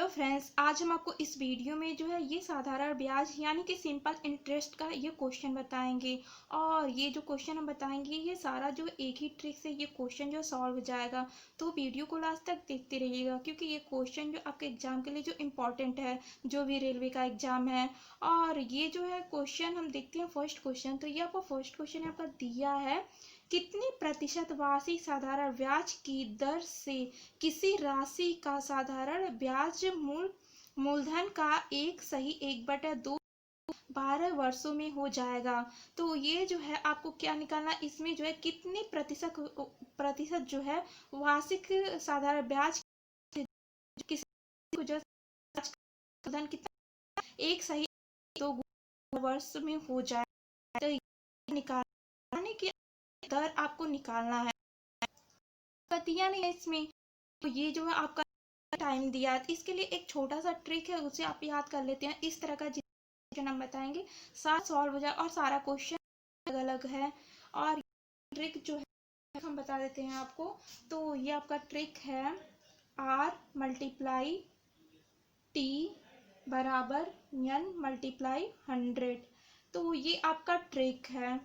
Hello friends, आज हम आपको इस वीडियो में जो है ये साधारण ब्याज यानी कि सिंपल इंटरेस्ट का ये क्वेश्चन बताएंगे। और ये जो क्वेश्चन हम बताएंगे ये सारा जो एक ही ट्रिक से ये क्वेश्चन जो सॉल्व हो जाएगा। तो वीडियो को लास्ट तक देखते रहिएगा क्योंकि ये क्वेश्चन जो आपके एग्जाम के लिए जो इम्पोर्टेंट है, जो भी रेलवे का एग्जाम है। और ये जो है क्वेश्चन हम देखते हैं फर्स्ट क्वेश्चन। तो ये आपको फर्स्ट क्वेश्चन यहाँ पर दिया है, कितनी प्रतिशत वार्षिक साधारण ब्याज की दर से किसी राशि का साधारण ब्याज मूलधन का एक सही 1/2 12 वर्षों में हो जाएगा। तो ये जो है आपको क्या निकालना, इसमें जो है कितने प्रतिशत जो है वार्षिक साधारण ब्याज किसी को जो मूलधन कितना एक सही 2 वर्ष में हो जाएगा। तो ये निकालने की दर आपको निकालना है, दिया नहीं है इसमें। तो ये जो है आपका टाइम दिया है। इसके लिए एक छोटा सा ट्रिक है, उसे आप याद कर लेते हैं। इस तरह का क्वेश्चन हम बताएंगे, सारा सॉल्व हो जाए और सारा क्वेश्चन अलग अलग है। और ट्रिक जो है हम बता देते हैं आपको। तो ये आपका ट्रिक है, R मल्टीप्लाई T बराबर N मल्टीप्लाई 100। तो ये आपका ट्रिक है।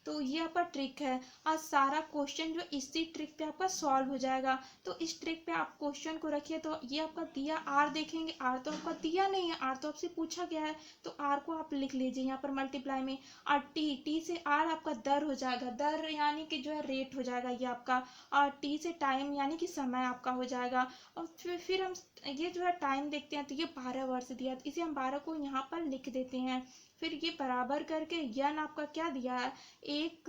तो ये आपका ट्रिक है और सारा क्वेश्चन जो इसी ट्रिक पे आपका सॉल्व हो जाएगा। तो इस ट्रिक पे आप क्वेश्चन को रखिए। तो ये आपका दिया आर, देखेंगे आर तो आपका दिया नहीं है, आर तो आपसे पूछा गया है। तो आर को आप लिख लीजिए यहाँ पर मल्टीप्लाई में। और टी से आर आपका दर हो जाएगा, दर यानी कि जो है रेट हो जाएगा ये आपका। और टी से टाइम यानी कि समय आपका हो जाएगा। और फिर हम ये जो है टाइम देखते हैं। तो ये 12 वर्ष दिया, तो इसे हम 12 को यहाँ पर लिख देते हैं। फिर ये बराबर करके यन आपका क्या दिया है, एक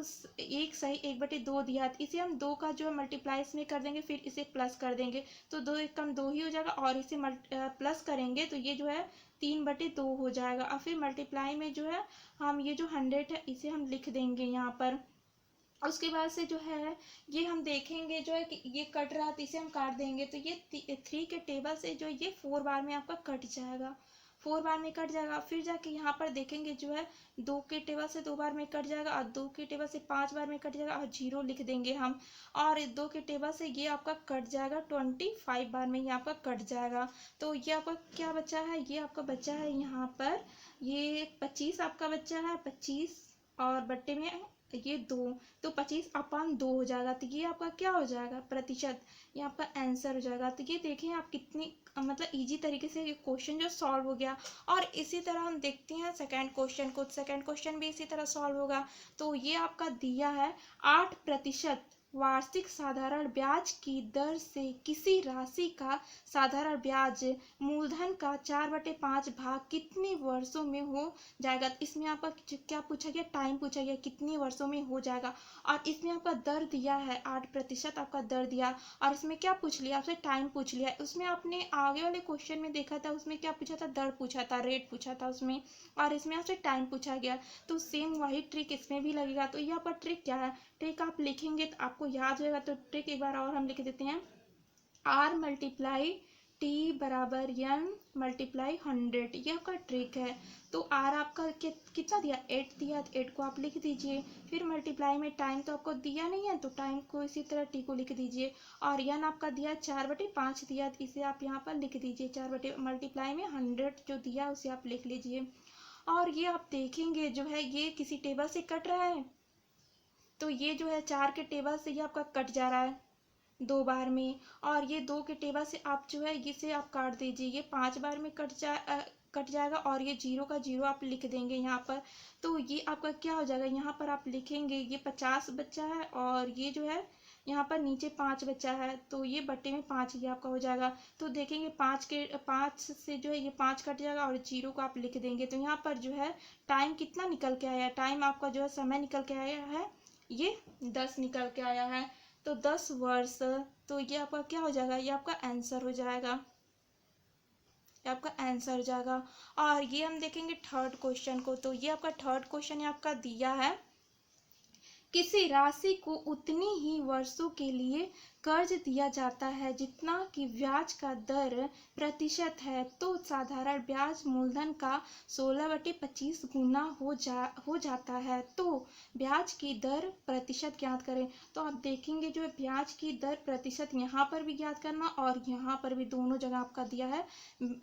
सही 1/2 दिया। इसे हम 2 का जो है मल्टीप्लाई इसमें कर देंगे, फिर इसे प्लस कर देंगे। तो 2 एक कम 2 ही हो जाएगा और इसे प्लस करेंगे तो ये जो है 3/2 हो जाएगा। और फिर मल्टीप्लाई में जो है हम ये जो 100 है इसे हम लिख देंगे यहाँ पर। उसके बाद से जो है ये हम देखेंगे जो है कि ये कट रहा है तो इसे हम काट देंगे। तो ये 3 के टेबल से जो ये 4 बार में आपका कट जाएगा, 4 बार में कट जाएगा। फिर जाके यहाँ पर देखेंगे जो है 2 के टेबल से 2 बार में कट जाएगा और 2 के टेबल से 5 बार में कट जाएगा और 0 लिख देंगे हम। और 2 के टेबल से ये आपका कट जाएगा 25 बार में, ये आपका कट जाएगा। तो ये आपका क्या बचा है, ये आपका बच्चा है यहाँ पर ये 25 आपका बच्चा है, 25 और बट्टे में ये 2, तो 25/2 हो जाएगा। तो ये आपका क्या हो जाएगा, प्रतिशत, ये आपका आंसर हो जाएगा। तो ये देखें आप कितनी मतलब इजी तरीके से ये क्वेश्चन जो सॉल्व हो गया। और इसी तरह हम देखते हैं सेकंड क्वेश्चन को। सेकंड क्वेश्चन भी इसी तरह सॉल्व होगा। तो ये आपका दिया है 8% वार्षिक साधारण ब्याज की दर से किसी राशि का साधारण ब्याज मूलधन का 4/5 भाग कितने वर्षों में हो जाएगा। इसमें आपका क्या पूछा गया, टाइम पूछा गया, कितने वर्षों में हो जाएगा। और इसमें आपका दर दिया है 8% आपका दर दिया। और इसमें क्या पूछ लिया, आपसे टाइम पूछ लिया। उसमें आपने आगे वाले क्वेश्चन में देखा था, उसमें क्या पूछा था, दर पूछा था, रेट पूछा था उसमें। और इसमें आपसे टाइम पूछा गया। तो सेम वही ट्रिक इसमें भी लगेगा। तो ये आपका ट्रिक क्या है, ट्रिक आप लिखेंगे तो आपको याद रहेगा। तो ट्रिक एक बार और हम लिख देते हैं, R मल्टीप्लाई T बराबर N मल्टीप्लाई 100। ये आपका ट्रिक है। तो R आपका कितना दिया, 8 दिया, तो 8 को आप लिख दीजिए। फिर मल्टीप्लाई में टाइम तो आपको दिया नहीं है तो टाइम को इसी तरह T को लिख दीजिए। और N आपका दिया 4/5 दिया, तो इसे आप यहाँ पर लिख दीजिए। 4 मल्टीप्लाई में 100 जो दिया उसे आप लिख लीजिए। और ये आप देखेंगे जो है ये किसी टेबल से कट रहा है। तो ये जो है 4 के टेबल से ये आपका कट जा रहा है 2 बार में। और ये 2 के टेबल से आप जो है इसे आप काट दीजिए, ये 5 बार में कट जाएगा। और ये 0 का 0 आप लिख देंगे यहाँ पर। तो ये आपका क्या हो जाएगा, यहाँ पर आप लिखेंगे ये 50 बच्चा है और ये जो है यहाँ पर नीचे 5 बच्चा है। तो ये बट्टे में 5 ये आपका हो जाएगा। तो देखेंगे 5 से जो है ये 5 कट जाएगा और 0 को आप लिख देंगे। तो यहाँ पर जो है टाइम कितना निकल के आया है, टाइम आपका जो है समय निकल के आया है ये 10 निकल के आया है। तो 10 वर्ष। तो ये आपका क्या हो जाएगा, ये आपका आंसर हो जाएगा, ये आपका आंसर हो जाएगा। और ये हम देखेंगे थर्ड क्वेश्चन को। तो ये आपका थर्ड क्वेश्चन आपका दिया है, किसी राशि को उतनी ही वर्षों के लिए कर्ज दिया जाता है जितना कि ब्याज का दर प्रतिशत है तो साधारण ब्याज मूलधन का 16/25 गुना हो जाता है। तो ब्याज की दर प्रतिशत ज्ञात करें। तो आप देखेंगे जो ब्याज की दर प्रतिशत यहाँ पर भी ज्ञात करना और यहाँ पर भी दोनों जगह आपका दिया है।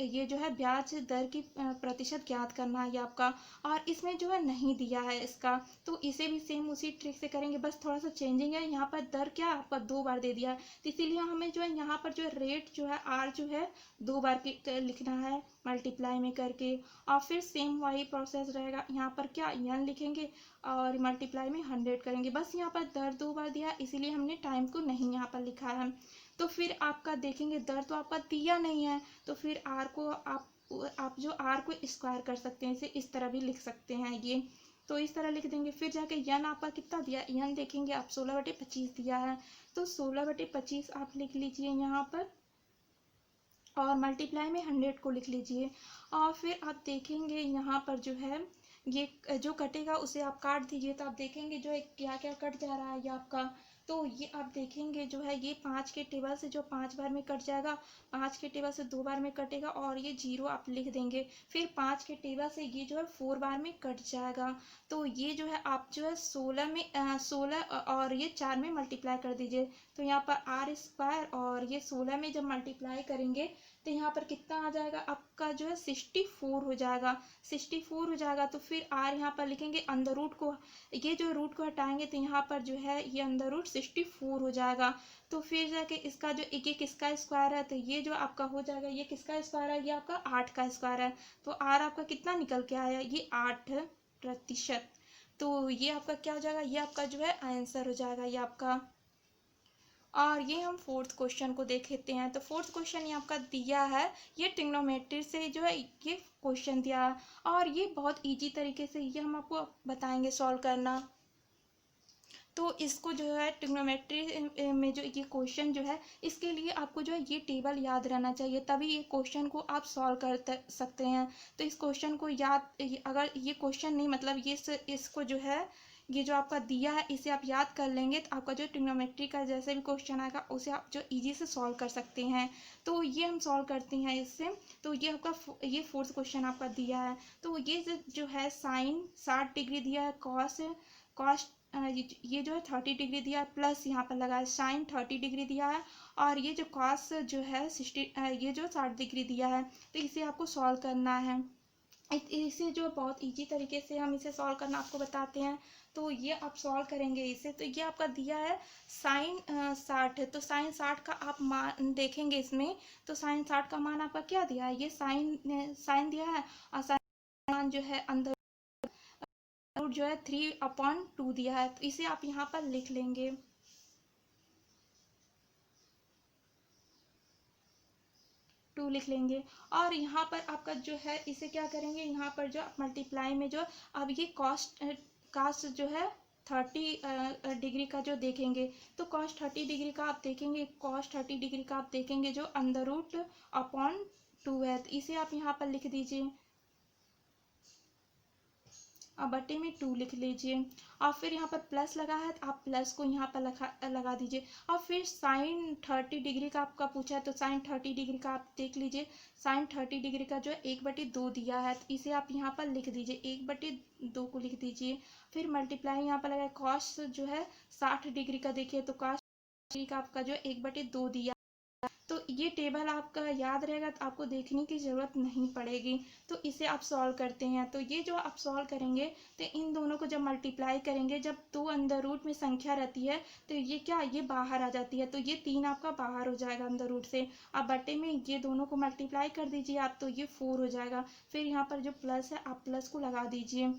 ये जो है ब्याज दर की प्रतिशत ज्ञात करना है ये आपका, और इसमें जो है नहीं दिया है इसका, तो इसे भी सेम उसी ट्रिक से करेंगे, बस थोड़ा सा चेंजिंग है। यहाँ पर दर क्या आपका 2 बार दे दिया है, तो इसीलिए हमें जो है यहाँ पर जो रेट जो है आर जो है 2 बार लिखना है मल्टीप्लाई में करके, और फिर सेम वही प्रोसेस रहेगा। यहाँ पर क्या एन लिखेंगे और मल्टीप्लाई में 100 करेंगे। बस यहाँ पर दर 2 बार दिया इसीलिए हमने टाइम को नहीं यहाँ पर लिखा है। तो फिर आपका देखेंगे दर तो आपका दिया नहीं है, तो फिर आर को आप जो आर को स्क्वायर कर सकते हैं, इसे इस तरह भी लिख सकते हैं ये, तो इस तरह लिख देंगे। फिर जाके यन आपका कितना दिया, यन देखेंगे आप 16/25 दिया है, तो 16/25 आप लिख लीजिए यहाँ पर, और मल्टीप्लाई में 100 को लिख लीजिए। और फिर आप देखेंगे यहाँ पर जो है ये जो कटेगा उसे आप काट दीजिए, तो आप देखेंगे जो है क्या क्या कट जा रहा है ये आपका। तो ये आप देखेंगे जो है ये 5 के टेबल से जो 5 बार में कट जाएगा, 5 के टेबल से 2 बार में कटेगा, और ये 0 आप लिख देंगे। फिर 5 के टेबल से ये जो है 4 बार में कट जाएगा, तो ये जो है आप जो है 16 और ये 4 में मल्टीप्लाई कर दीजिए। तो यहाँ पर आर स्क्वायर और ये 16 में जब मल्टीप्लाई करेंगे तो यहाँ पर कितना आ जाएगा आपका जो है 64 हो जाएगा, 64 हो जाएगा। तो फिर आर यहाँ पर लिखेंगे, अंदर रूट को ये जो रूट को हटाएंगे तो यहाँ पर जो है ये अंदर रूट 64 हो जाएगा। तो फिर जाके इसका जो एक किसका स्क्वायर है, तो ये जो आपका हो जाएगा ये किसका स्क्वायर है, ये आपका 8 का स्क्वायर है। तो आर आपका कितना निकल के आया, ये 8%। तो ये आपका क्या हो जाएगा, ये आपका जो है आंसर हो जाएगा ये आपका। और ये हम फोर्थ क्वेश्चन को देख लेते हैं। तो फोर्थ क्वेश्चन ये आपका दिया है, ये ट्रिग्नोमेट्री से जो है ये क्वेश्चन दिया है, और ये बहुत इजी तरीके से ये हम आपको बताएंगे सॉल्व करना। तो इसको जो है ट्रिग्नोमेट्री में जो ये क्वेश्चन जो है इसके लिए आपको जो है ये टेबल याद रहना चाहिए, तभी ये क्वेश्चन को आप सॉल्व कर सकते हैं। तो इस क्वेश्चन को याद, अगर ये क्वेश्चन नहीं मतलब ये इसको जो है ये जो आपका दिया है इसे आप याद कर लेंगे तो आपका जो ट्रिग्नोमेट्री का जैसे भी क्वेश्चन आएगा उसे आप जो इजी से सॉल्व कर सकते हैं। तो ये हम सॉल्व करते हैं इससे। तो ये आपका ये फोर्थ क्वेश्चन आपका दिया है। तो ये जो है साइन 60 डिग्री दिया है, कॉस ये जो है 30 डिग्री दिया है, प्लस यहाँ पर लगा है साइन 30 डिग्री दिया है, और ये जो कॉस जो है 60 ये जो 60 डिग्री दिया है। तो इसे आपको सॉल्व करना है। इसे जो बहुत इजी तरीके से हम इसे सॉल्व करना आपको बताते हैं। तो ये आप सॉल्व करेंगे इसे। तो ये आपका दिया है साइन 60 है, तो साइन 60 का आप मान देखेंगे इसमें, तो साइन 60 का मान आपका क्या दिया है, ये साइन दिया है, और साइन मान जो है अंदर रूट जो है 3/2 दिया है। तो इसे आप यहाँ पर लिख लेंगे। लिख लेंगे, और यहाँ पर आपका जो है इसे क्या करेंगे, यहाँ पर जो मल्टीप्लाई में जो अब ये कास्ट जो है 30 डिग्री का जो देखेंगे, तो कॉस 30 डिग्री का आप देखेंगे, कॉस 30 डिग्री का आप देखेंगे जो अंडर रूट अपॉन 2 है, तो इसे आप यहाँ पर लिख दीजिए, अब बटे में 2 लिख लीजिए, और फिर यहाँ पर प्लस लगा है तो आप प्लस को यहाँ पर लगा दीजिए। और फिर साइन 30 डिग्री का आपका पूछा है, तो साइन 30 डिग्री का आप देख लीजिए, साइन 30 डिग्री का जो 1/2 दिया है, तो इसे आप यहाँ पर लिख दीजिए, 1/2 को लिख दीजिए। फिर मल्टीप्लाई यहाँ पर लगा, कॉस जो है 60 डिग्री का देखिए, तो कॉस डिग्री का आपका जो 1/2 दिया। तो ये टेबल आपका याद रहेगा तो आपको देखने की ज़रूरत नहीं पड़ेगी। तो इसे आप सॉल्व करते हैं, तो ये जो आप सॉल्व करेंगे तो इन दोनों को जब मल्टीप्लाई करेंगे, जब 2 अंदर रूट में संख्या रहती है तो ये क्या, ये बाहर आ जाती है, तो ये 3 आपका बाहर हो जाएगा अंदर रूट से। अब बटे में ये दोनों को मल्टीप्लाई कर दीजिए आप, तो ये 4 हो जाएगा। फिर यहाँ पर जो प्लस है आप प्लस को लगा दीजिए,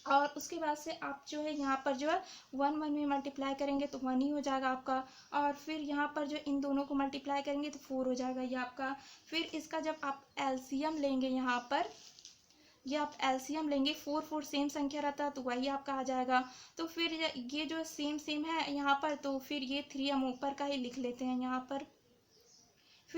और उसके बाद से आप जो है यहाँ पर जो है 1 में मल्टीप्लाई करेंगे तो 1 ही हो जाएगा आपका, और फिर यहाँ पर जो इन दोनों को मल्टीप्लाई करेंगे तो 4 हो जाएगा ये आपका। फिर इसका जब आप एलसीएम लेंगे, यहाँ पर ये आप एलसीएम लेंगे, 4 सेम संख्या रहता है तो वही आपका आ जाएगा। तो फिर ये जो सेम है यहाँ पर, तो फिर ये 3 हम ऊपर का ही लिख लेते हैं यहाँ पर।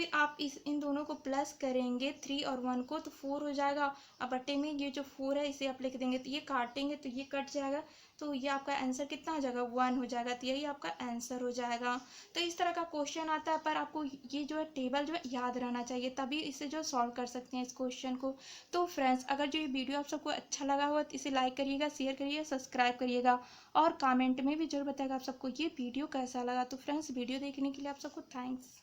फिर आप इन दोनों को प्लस करेंगे 3 और 1 को तो 4 हो जाएगा। अब बट्टे में ये जो 4 है इसे आप लिख देंगे, तो ये काटेंगे तो ये कट जाएगा, तो ये आपका आंसर कितना हो जाएगा 1 हो जाएगा। तो यही आपका आंसर हो जाएगा। तो इस तरह का क्वेश्चन आता है, पर आपको ये जो है टेबल जो है याद रहना चाहिए, तभी इसे जो सॉल्व कर सकते हैं इस क्वेश्चन को। तो फ्रेंड्स, अगर जो ये वीडियो आप सबको अच्छा लगा हो तो इसे लाइक करिएगा, शेयर करिएगा, सब्सक्राइब करिएगा और कमेंट में भी जरूर बताएगा आप सबको ये वीडियो कैसा लगा। तो फ्रेंड्स, वीडियो देखने के लिए आप सबको थैंक्स।